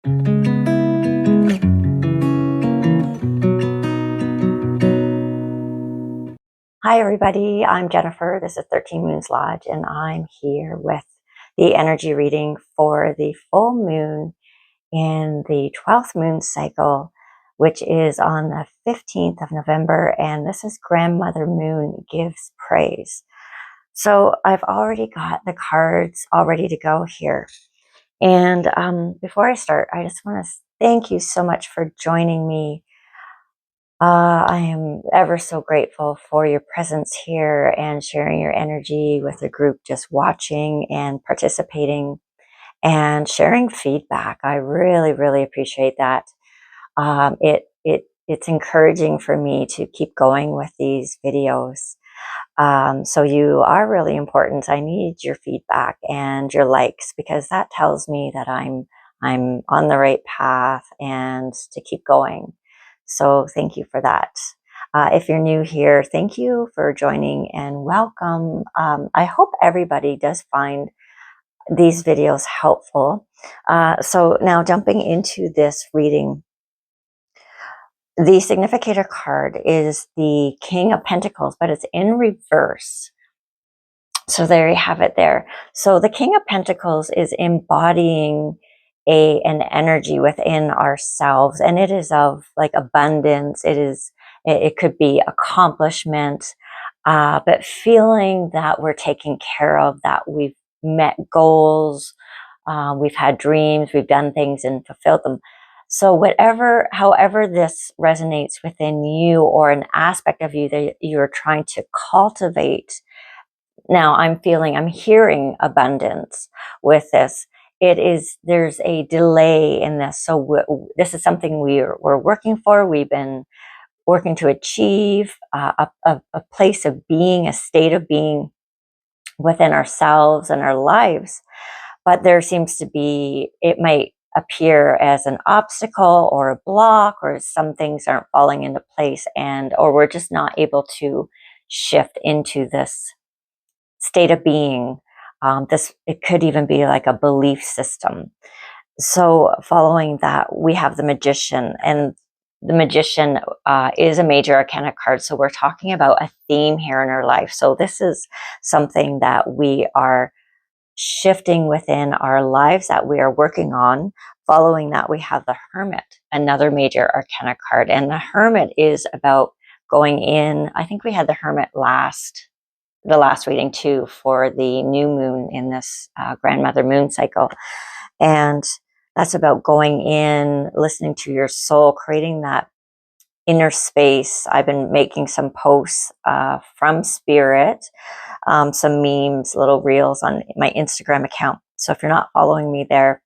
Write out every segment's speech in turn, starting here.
Hi everybody, I'm Jennifer. This is 13 Moons Lodge and I'm here with the energy reading for the full moon in the 12th moon cycle, which is on the 15th of November, and this is Grandmother Moon Gives Praise. So I've already got the cards all ready to go here. And before I start, I just want to thank you so much for joining me. I am ever so grateful for your presence here and sharing your energy with the group, just watching and participating and sharing feedback. I really, really appreciate that. It's encouraging for me to keep going with these videos. So you are really important. I need your feedback and your likes because that tells me that I'm on the right path and to keep going. So thank you for that. If you're new here, thank you for joining and welcome. I hope everybody does find these videos helpful. So now jumping into this reading, the significator card is the King of Pentacles, but it's in reverse. So there you have it there. So the King of Pentacles is embodying an energy within ourselves, and it is of like abundance. It could be accomplishment, but feeling that we're taken care of, that we've met goals, we've had dreams, we've done things and fulfilled them. So however this resonates within you, or an aspect of you that you're trying to cultivate. Now I'm hearing abundance with this. There's a delay in this. So this is something we're working for. We've been working to achieve a place of being, a state of being within ourselves and our lives. But there seems to be, it might appear as an obstacle or a block, or some things aren't falling into place, or we're just not able to shift into this state of being. It could even be like a belief system. So following that, we have the Magician, and the Magician is a major arcana card. So we're talking about a theme here in our life. So this is something that we are shifting within our lives, that we are working on. Following that, we have the Hermit, another major arcana card. And the Hermit is about going in. I think we had the Hermit the last reading too, for the new moon in this grandmother moon cycle. And that's about going in, listening to your soul, creating that inner space. I've been making some posts from spirit, some memes, little reels on my Instagram account. So if you're not following me there,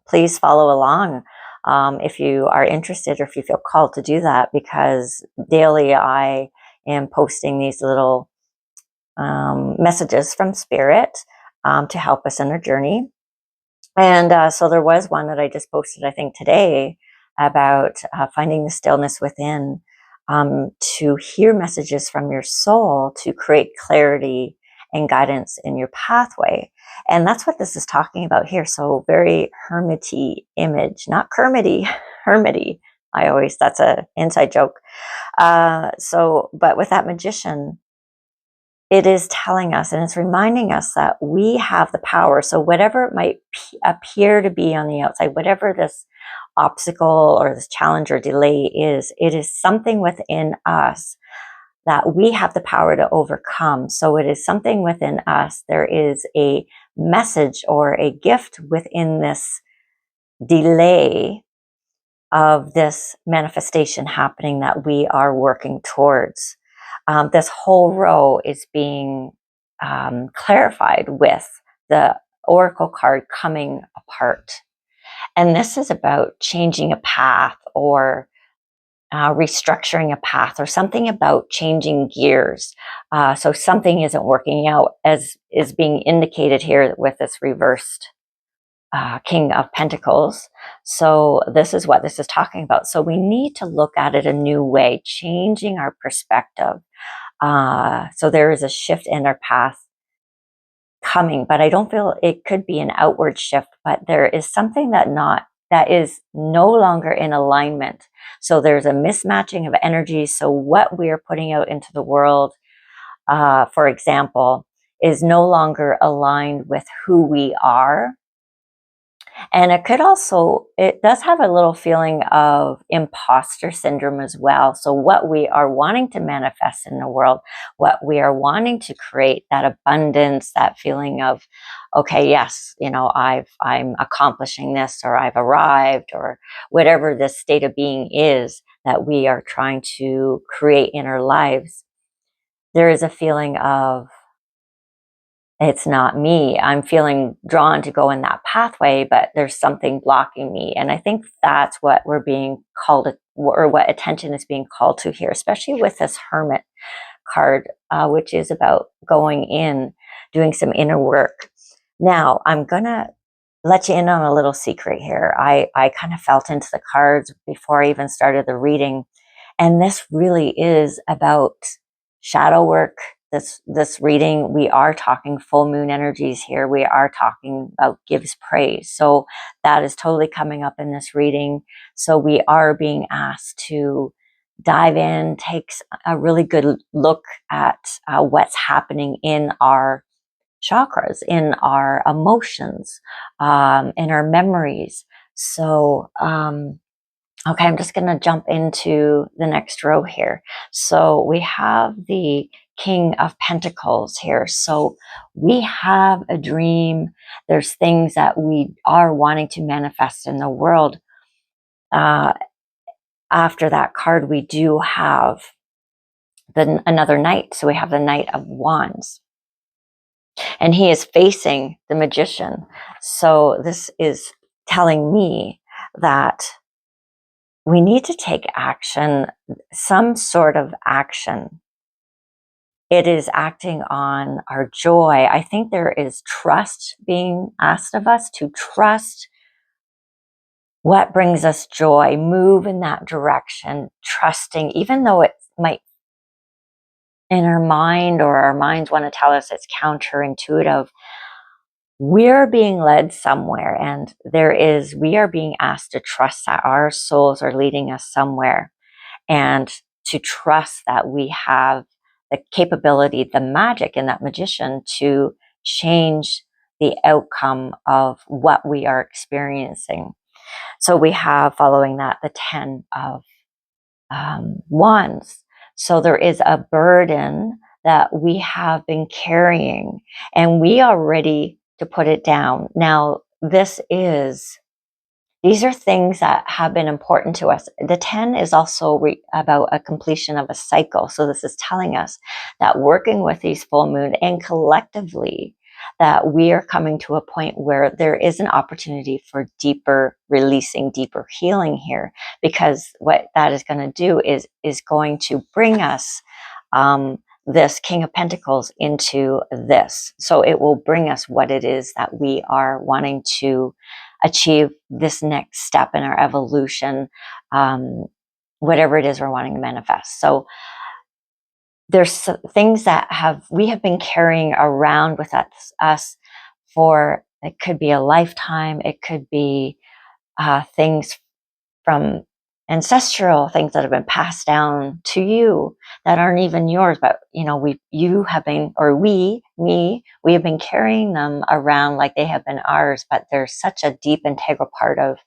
please follow along if you are interested, or if you feel called to do that, because daily I am posting these little messages from spirit to help us in our journey. And so there was one that I just posted, I think today, about finding the stillness within, to hear messages from your soul, to create clarity and guidance in your pathway. And that's what this is talking about here. So very hermity image, not Kermity, hermity. That's an inside joke. But with that Magician, it is telling us, and it's reminding us that we have the power. So whatever it might appear to be on the outside, whatever this obstacle or this challenge or delay is, it is something within us that we have the power to overcome. So it is something within us. There is a message or a gift within this delay of this manifestation happening that we are working towards. This whole row is being clarified with the Oracle card coming apart. And this is about changing a path, or restructuring a path, or something about changing gears. So something isn't working out, as is being indicated here with this reversed King of Pentacles. So this is what this is talking about. So we need to look at it a new way, changing our perspective. So there is a shift in our path coming, but I don't feel it could be an outward shift, but there is something that that is no longer in alignment. So there's a mismatching of energy. So what we are putting out into the world, for example, is no longer aligned with who we are. And it could also, it does have a little feeling of imposter syndrome as well. So what we are wanting to manifest in the world, what we are wanting to create, that abundance, that feeling of, okay, yes, you know, I'm accomplishing this, or I've arrived, or whatever this state of being is that we are trying to create in our lives. There is a feeling of, it's not me. I'm feeling drawn to go in that pathway, but there's something blocking me. And I think that's what we're being called, or what attention is being called to here, especially with this Hermit card, which is about going in, doing some inner work. Now, I'm going to let you in on a little secret here. I kind of felt into the cards before I even started the reading. And this really is about shadow work. This reading, we are talking full moon energies here. We are talking about gives praise. So that is totally coming up in this reading. So we are being asked to dive in, take a really good look at what's happening in our chakras, in our emotions, in our memories. So, okay, I'm just going to jump into the next row here. So we have the King of Pentacles here. So we have a dream. There's things that we are wanting to manifest in the world. After that card, we do have another knight. So we have the Knight of Wands. And he is facing the Magician. So this is telling me that we need to take action, some sort of action. It is acting on our joy. I think there is trust being asked of us, to trust what brings us joy, move in that direction, trusting, even though it might in our mind, or our minds want to tell us it's counterintuitive. We're being led somewhere, and we are being asked to trust that our souls are leading us somewhere, and to trust that we have the capability, the magic in that Magician to change the outcome of what we are experiencing. So we have, following that, the 10 of Wands. So there is a burden that we have been carrying, and we are ready to put it down. Now, these are things that have been important to us. The 10 is also about a completion of a cycle. So this is telling us that working with these full moon and collectively, that we are coming to a point where there is an opportunity for deeper releasing, deeper healing here, because what that is going to do is going to bring us this King of Pentacles into this. So it will bring us what it is that we are wanting to achieve, this next step in our evolution, whatever it is we're wanting to manifest. So there's things that we have been carrying around with us for, it could be a lifetime, it could be things from ancestral things that have been passed down to you that aren't even yours, but we have been carrying them around like they have been ours, but they're such a deep integral part of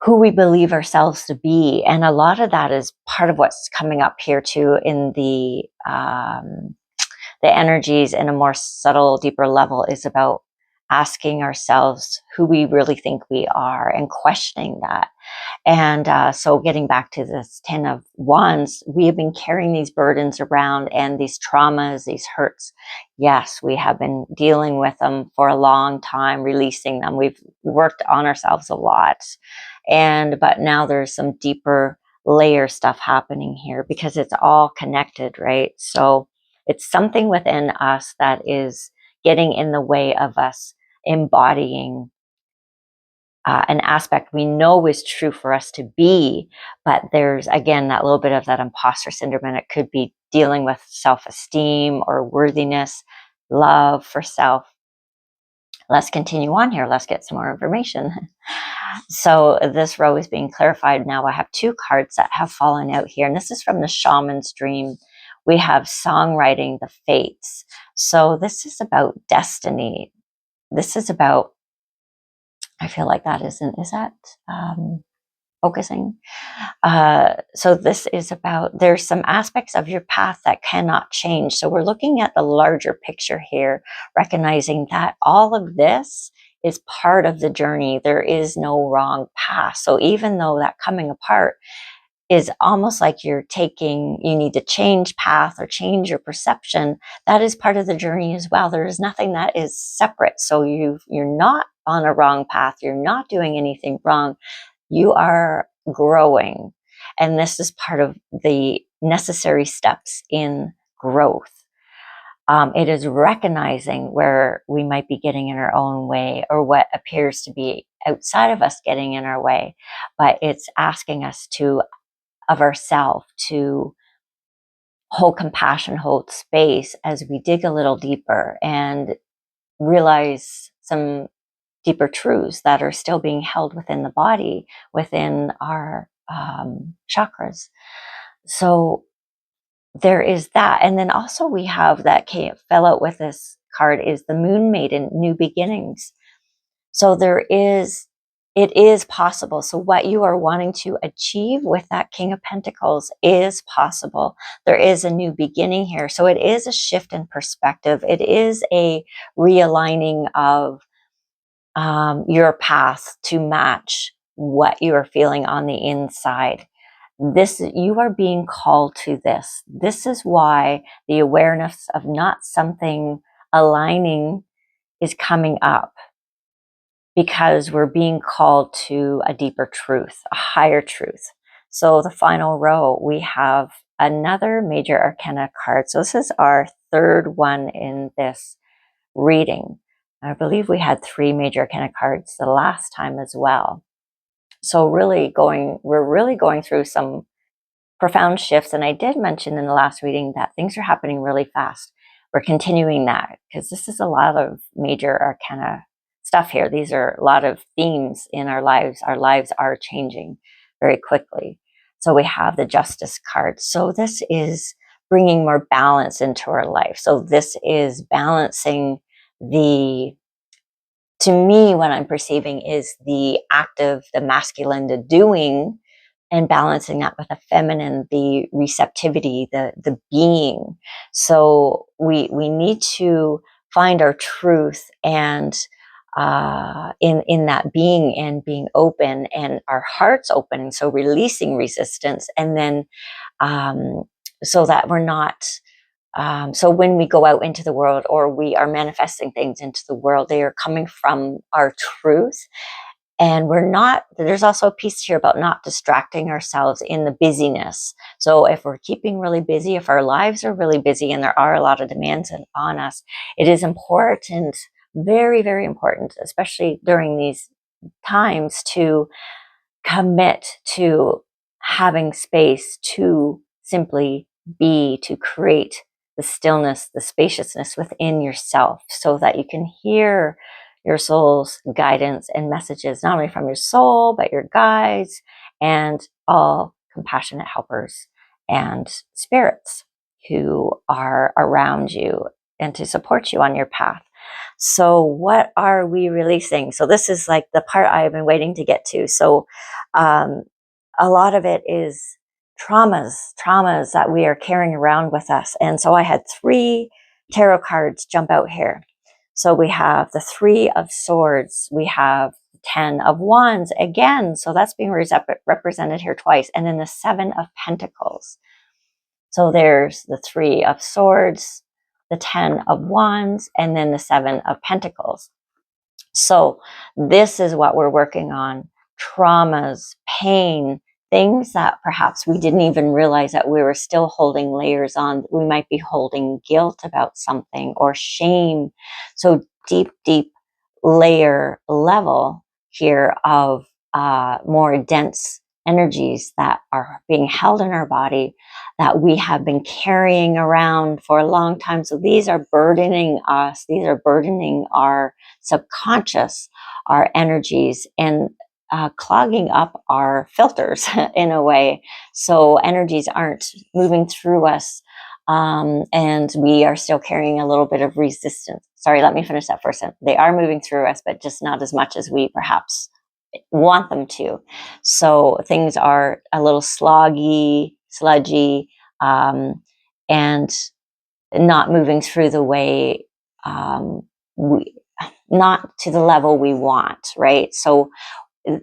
who we believe ourselves to be. And a lot of that is part of what's coming up here too in the energies in a more subtle, deeper level, is about asking ourselves who we really think we are and questioning that. And so getting back to this 10 of Wands, we have been carrying these burdens around, and these traumas, these hurts. Yes, we have been dealing with them for a long time, releasing them. We've worked on ourselves a lot. But now there's some deeper layer stuff happening here, because it's all connected, right? So it's something within us that is getting in the way of us embodying an aspect we know is true for us to be, but there's, again, that little bit of that imposter syndrome, and it could be dealing with self-esteem or worthiness, love for self. let's continue on here. Let's get some more information. So this row is being clarified. Now I have 2 cards that have fallen out here. And this is from the Shaman's Dream. We have songwriting, the fates. So this is about destiny. This is about, I feel like that is that focusing? So this is about, there's some aspects of your path that cannot change. So we're looking at the larger picture here, recognizing that all of this is part of the journey. There is no wrong path. So even though that coming apart is almost like you need to change path or change your perception, that is part of the journey as well. There is nothing that is separate. So you're not on a wrong path. You're not doing anything wrong. You are growing. And this is part of the necessary steps in growth. It is recognizing where we might be getting in our own way or what appears to be outside of us getting in our way. But it's asking us of ourselves to hold compassion, hold space as we dig a little deeper and realize some deeper truths that are still being held within the body, within our chakras. So there is that. And then also we have that fell out with this card is the Moon Maiden, new beginnings. So it is possible. So what you are wanting to achieve with that King of Pentacles is possible. There is a new beginning here. So it is a shift in perspective. It is a realigning of your path to match what you are feeling on the inside. You are being called to this. This is why the awareness of not something aligning is coming up, because we're being called to a deeper truth, a higher truth. So the final row, we have another major arcana card. So this is our 3rd one in this reading. I believe we had 3 major arcana cards the last time as well. So we're really going through some profound shifts. And I did mention in the last reading that things are happening really fast. We're continuing that because this is a lot of major arcana stuff here. These are a lot of themes in our lives. Our lives are changing very quickly. So we have the Justice card. So this is bringing more balance into our life. So this is balancing to me, what I'm perceiving is the active, the masculine, the doing, and balancing that with the feminine, the receptivity, the being. So we need to find our truth and in that being and being open and our hearts open. So releasing resistance, and then so that we're not. So when we go out into the world or we are manifesting things into the world, they are coming from our truth. And there's also a piece here about not distracting ourselves in the busyness. So if we're keeping really busy, if our lives are really busy and there are a lot of demands on us, it is important, very, very important, especially during these times, to commit to having space to simply be, to create the stillness, the spaciousness within yourself so that you can hear your soul's guidance and messages, not only from your soul, but your guides and all compassionate helpers and spirits who are around you and to support you on your path. So what are we releasing? So this is like the part I've been waiting to get to. So a lot of it is traumas that we are carrying around with us. And so I had 3 tarot cards jump out here. So we have the 3 of Swords. We have the 10 of Wands again. So that's being represented here twice. And then the 7 of Pentacles. So there's the 3 of Swords, the 10 of Wands, and then the 7 of Pentacles. So this is what we're working on. Traumas, pain, things that perhaps we didn't even realize that we were still holding layers on. We might be holding guilt about something or shame. So deep, deep layer level here of more dense energies that are being held in our body that we have been carrying around for a long time. So these are burdening us. These are burdening our subconscious, our energies, and clogging up our filters in a way. So energies aren't moving through us. And we are still carrying a little bit of resistance. Sorry, let me finish that first sentence. They are moving through us, but just not as much as we perhaps want them to. So things are a little sluggy, and not moving through the way we, not to the level we want, right? So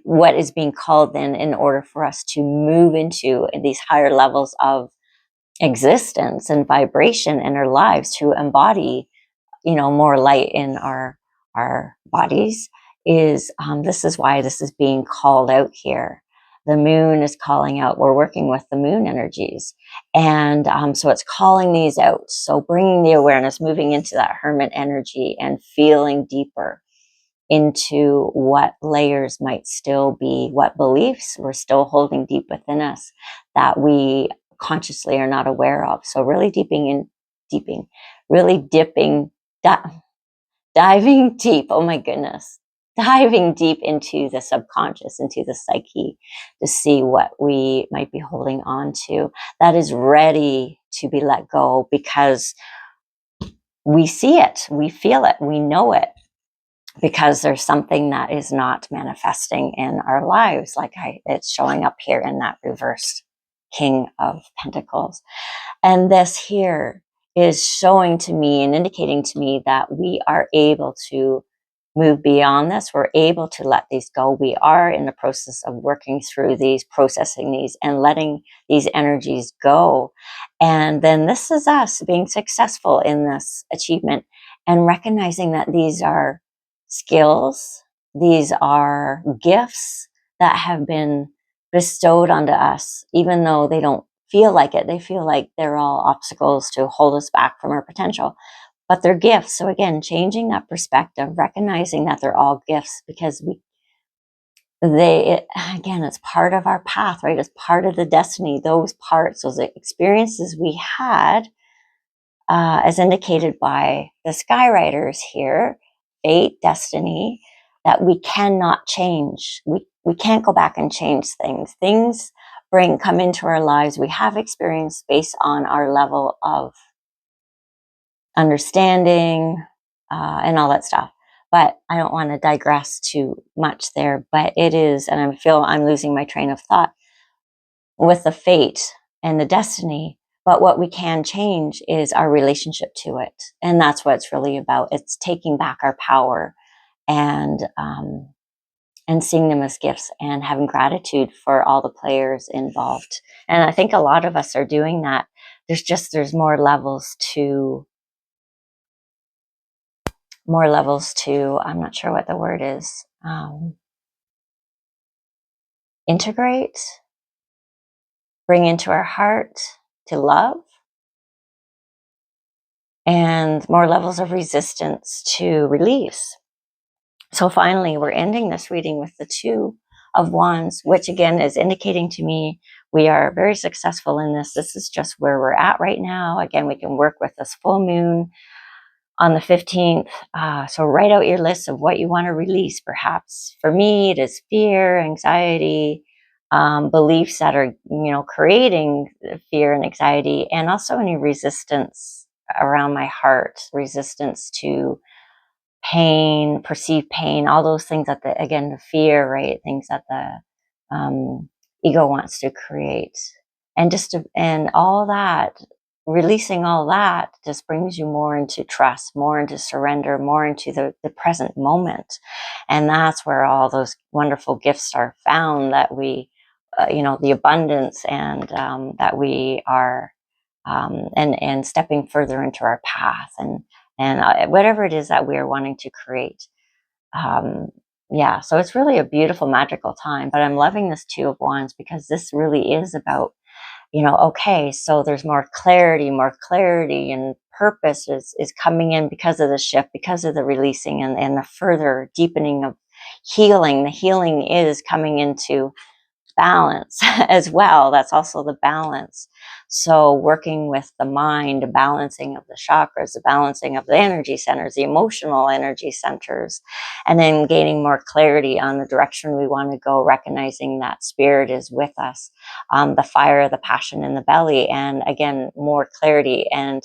what is being called then in order for us to move into these higher levels of existence and vibration in our lives, to embody, more light in our bodies, is this is why this is being called out here. The moon is calling out. We're working with the moon energies, and so it's calling these out. So bringing the awareness, moving into that hermit energy, and feeling deeper into what layers might still be, what beliefs we're still holding deep within us that we consciously are not aware of. So really really diving deep. Oh my goodness. Diving deep into the subconscious, into the psyche, to see what we might be holding on to that is ready to be let go, because we see it, we feel it, we know it, because there's something that is not manifesting in our lives, like it's showing up here in that reversed King of Pentacles. And this here is showing to me and indicating to me that we are able to move beyond this. We're able to let these go. We are in the process of working through these, processing these, and letting these energies go. And then this is us being successful in this achievement and recognizing that these are skills, these are gifts that have been bestowed onto us, even though they don't feel like it. They feel like they're all obstacles to hold us back from our potential, but they're gifts. So again, changing that perspective, recognizing that they're all gifts, because again, it's part of our path, right? It's part of the destiny. Those parts, those experiences we had, as indicated by the Sky Riders here, fate, destiny, that we cannot change. We can't go back and change things. Things come into our lives. We have experience based on our level of understanding, and all that stuff. But I don't want to digress too much there. But it is, and I feel I'm losing my train of thought with the fate and the destiny. But what we can change is our relationship to it. And that's what it's really about. It's taking back our power, and seeing them as gifts, and having gratitude for all the players involved. And I think a lot of us are doing that. There's more levels to, I'm not sure what the word is, integrate, bring into our heart, to love, and more levels of resistance to release. So finally, we're ending this reading with the Two of Wands, which again is indicating to me we are very successful in this. This is just where we're at right now. Again, we can work with this full moon on the 15th. So write out your list of what you want to release. Perhaps for me, it is fear, anxiety, beliefs that are, creating fear and anxiety, and also any resistance around my heart, resistance to pain, perceived pain, all those things that the fear, right? Things that the ego wants to create. And all that, releasing all that just brings you more into trust, more into surrender, more into the present moment. And that's where all those wonderful gifts are found, that we, the abundance, and that we are, and stepping further into our path, and whatever it is that we are wanting to create. So it's really a beautiful, magical time. But I'm loving this Two of Wands, because this really is about, okay, so there's more clarity, and purpose is coming in because of the shift, because of the releasing, and the further deepening of healing. The healing is coming into balance as well. That's also the balance. So working with the mind, the balancing of the chakras, the balancing of the energy centers, the emotional energy centers, and then gaining more clarity on the direction we want to go, recognizing that spirit is with us, the fire, the passion in the belly, and again, more clarity and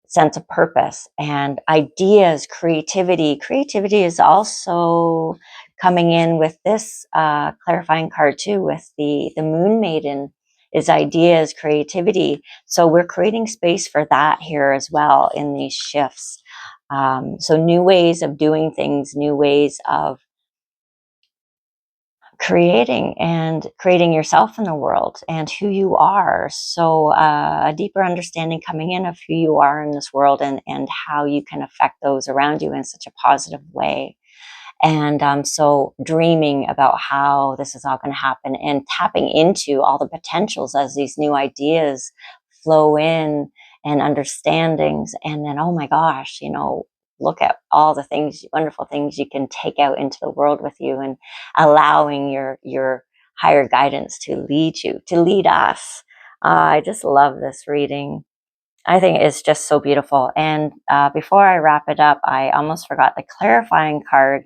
sense of purpose and ideas, creativity. Creativity is also coming in with this clarifying card too, with the Moon Maiden, is ideas, creativity. So we're creating space for that here as well in these shifts. So new ways of doing things, new ways of creating yourself in the world and who you are. So a deeper understanding coming in of who you are in this world, and how you can affect those around you in such a positive way. And so dreaming about how this is all going to happen and tapping into all the potentials as these new ideas flow in, and understandings. And then, oh my gosh, you know, look at all the things, wonderful things you can take out into the world with you, and allowing your higher guidance to lead you, to lead us. I just love this reading. I think it's just so beautiful. And before I wrap it up, I almost forgot the clarifying card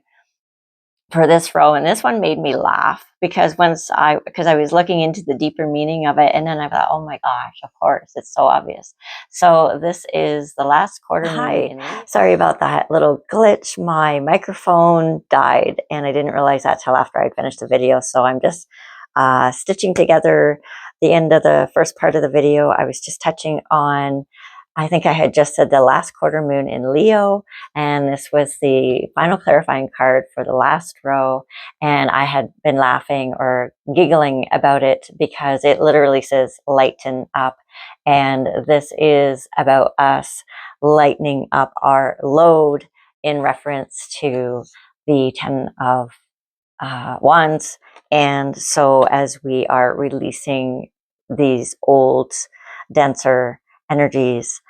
for this row, and this one made me laugh because because I was looking into the deeper meaning of it, and then I thought, oh my gosh, of course, it's so obvious. So this is the last quarter. Hi, sorry about that little glitch. My microphone died, and I didn't realize that till after I'd finished the video. So I'm just stitching together the end of the first part of the video. I was just touching on, I think I had just said the last quarter moon in Leo, and this was the final clarifying card for the last row. And I had been laughing or giggling about it because it literally says lighten up. And this is about us lightening up our load in reference to the 10 of Wands. And so as we are releasing these old, denser energies,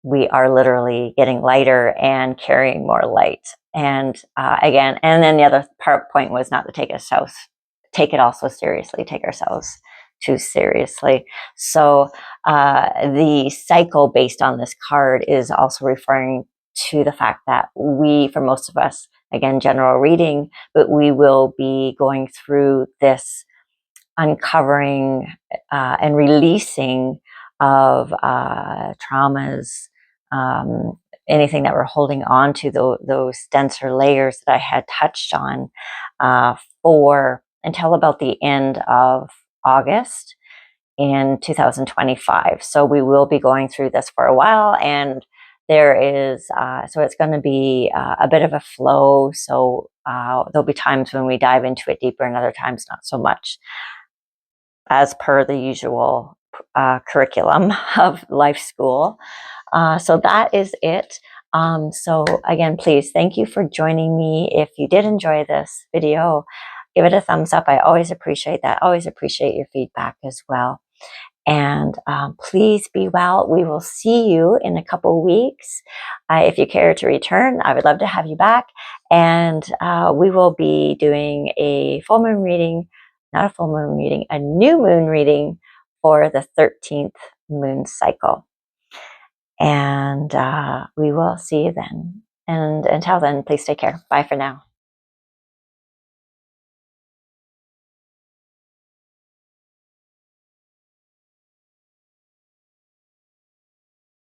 we are literally getting lighter and carrying more light. And again, and then the other point was not to take it also seriously, take ourselves too seriously. So the cycle based on this card is also referring to the fact that for most of us, again, general reading, but we will be going through this uncovering and releasing of traumas, anything that we're holding on to, those denser layers that I had touched on for until about the end of August in 2025. So we will be going through this for a while, and there is, so it's going to be a bit of a flow. So there'll be times when we dive into it deeper and other times not so much, as per the usual curriculum of life school. So that is it. So again, please, thank you for joining me. If you did enjoy this video, give it a thumbs up. I always appreciate that. Always appreciate your feedback as well. And please be well. We will see you in a couple weeks. If you care to return, I would love to have you back. And we will be doing a full moon reading, not a full moon reading, a new moon reading for the 13th moon cycle. And we will see you then. And until then, please take care. Bye for now.